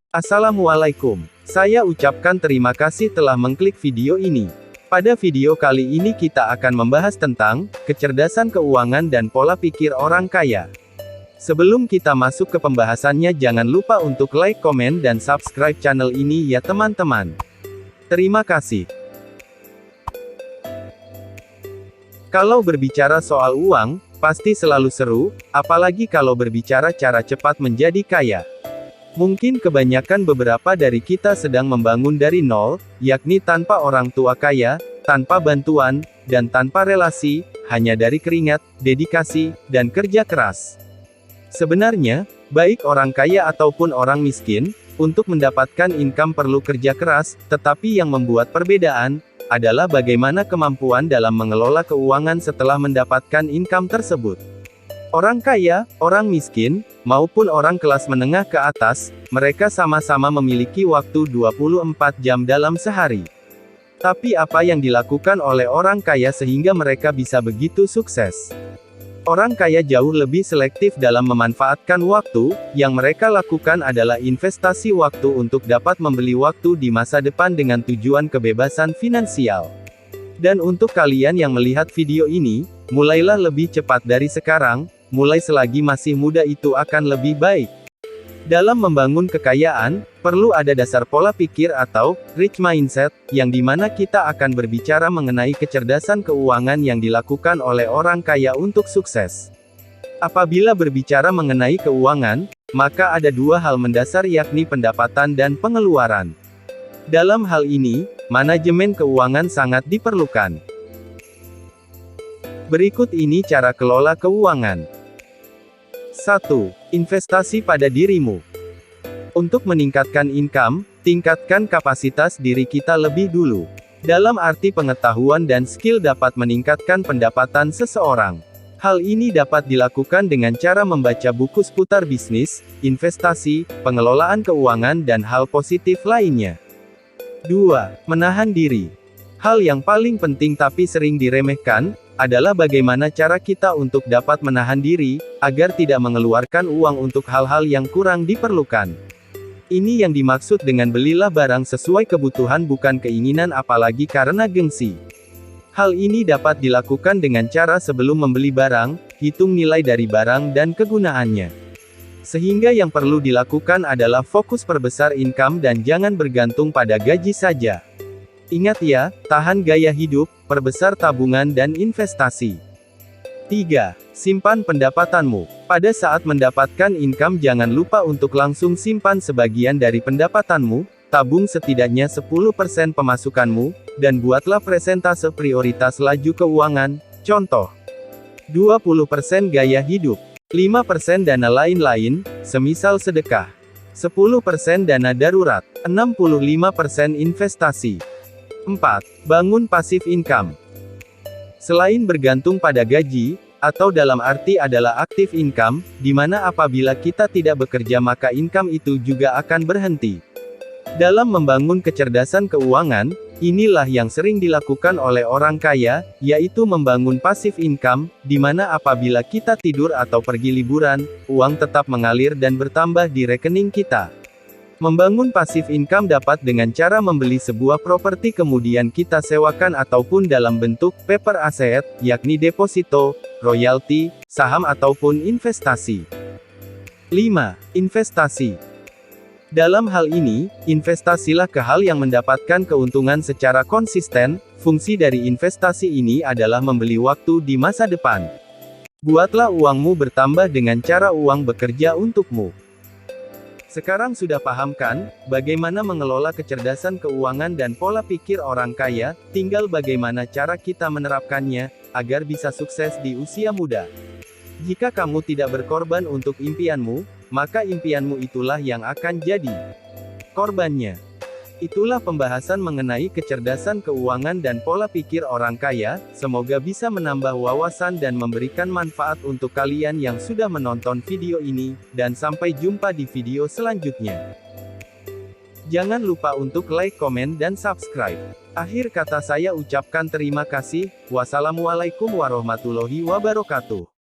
Assalamualaikum. Saya ucapkan terima kasih telah mengklik video ini. Pada video kali ini kita akan membahas tentang kecerdasan keuangan dan pola pikir orang kaya. Sebelum kita masuk ke pembahasannya, jangan lupa untuk like, komen, dan subscribe channel ini ya teman-teman. Terima kasih. Kalau berbicara soal uang, pasti selalu seru, apalagi kalau berbicara cara cepat menjadi kaya. Mungkin kebanyakan beberapa dari kita sedang membangun dari nol, yakni tanpa orang tua kaya, tanpa bantuan, dan tanpa relasi, hanya dari keringat, dedikasi, dan kerja keras. Sebenarnya, baik orang kaya ataupun orang miskin, untuk mendapatkan income perlu kerja keras, tetapi yang membuat perbedaan, adalah bagaimana kemampuan dalam mengelola keuangan setelah mendapatkan income tersebut. Orang kaya, orang miskin, maupun orang kelas menengah ke atas, mereka sama-sama memiliki waktu 24 jam dalam sehari. Tapi apa yang dilakukan oleh orang kaya sehingga mereka bisa begitu sukses? Orang kaya jauh lebih selektif dalam memanfaatkan waktu, yang mereka lakukan adalah investasi waktu untuk dapat membeli waktu di masa depan dengan tujuan kebebasan finansial. Dan untuk kalian yang melihat video ini, mulailah lebih cepat dari sekarang, mulai selagi masih muda itu akan lebih baik. Dalam membangun kekayaan, perlu ada dasar pola pikir atau rich mindset, yang dimana kita akan berbicara mengenai kecerdasan keuangan yang dilakukan oleh orang kaya untuk sukses. Apabila berbicara mengenai keuangan, maka ada dua hal mendasar yakni pendapatan dan pengeluaran. Dalam hal ini, manajemen keuangan sangat diperlukan. Berikut ini cara kelola keuangan. 1. Investasi pada dirimu. Untuk meningkatkan income, tingkatkan kapasitas diri kita lebih dulu. Dalam arti pengetahuan dan skill dapat meningkatkan pendapatan seseorang. Hal ini dapat dilakukan dengan cara membaca buku seputar bisnis, investasi, pengelolaan keuangan dan hal positif lainnya. 2. Menahan diri. Hal yang paling penting tapi sering diremehkan, adalah bagaimana cara kita untuk dapat menahan diri, agar tidak mengeluarkan uang untuk hal-hal yang kurang diperlukan. Ini yang dimaksud dengan belilah barang sesuai kebutuhan bukan keinginan apalagi karena gengsi. Hal ini dapat dilakukan dengan cara sebelum membeli barang, hitung nilai dari barang dan kegunaannya. Sehingga yang perlu dilakukan adalah fokus perbesar income dan jangan bergantung pada gaji saja. Ingat ya, tahan gaya hidup, perbesar tabungan dan investasi. 3. Simpan pendapatanmu. Pada saat mendapatkan income jangan lupa untuk langsung simpan sebagian dari pendapatanmu, tabung setidaknya 10% pemasukanmu, dan buatlah presentase prioritas laju keuangan, contoh. 20% gaya hidup, 5% dana lain-lain, semisal sedekah, 10% dana darurat, 65% investasi. 4. Bangun pasif income. Selain bergantung pada gaji, atau dalam arti adalah active income, di mana apabila kita tidak bekerja maka income itu juga akan berhenti. Dalam membangun kecerdasan keuangan, inilah yang sering dilakukan oleh orang kaya, yaitu membangun pasif income, di mana apabila kita tidur atau pergi liburan, uang tetap mengalir dan bertambah di rekening kita. Membangun pasif income dapat dengan cara membeli sebuah properti kemudian kita sewakan ataupun dalam bentuk paper asset, yakni deposito, royalti, saham ataupun investasi. 5. Investasi. Dalam hal ini, investasilah ke hal yang mendapatkan keuntungan secara konsisten. Fungsi dari investasi ini adalah membeli waktu di masa depan. Buatlah uangmu bertambah dengan cara uang bekerja untukmu. Sekarang sudah paham kan, bagaimana mengelola kecerdasan keuangan dan pola pikir orang kaya, tinggal bagaimana cara kita menerapkannya, agar bisa sukses di usia muda. Jika kamu tidak berkorban untuk impianmu, maka impianmu itulah yang akan jadi korbannya. Itulah pembahasan mengenai kecerdasan keuangan dan pola pikir orang kaya, semoga bisa menambah wawasan dan memberikan manfaat untuk kalian yang sudah menonton video ini, dan sampai jumpa di video selanjutnya. Jangan lupa untuk like, komen, dan subscribe. Akhir kata saya ucapkan terima kasih, wassalamualaikum warahmatullahi wabarakatuh.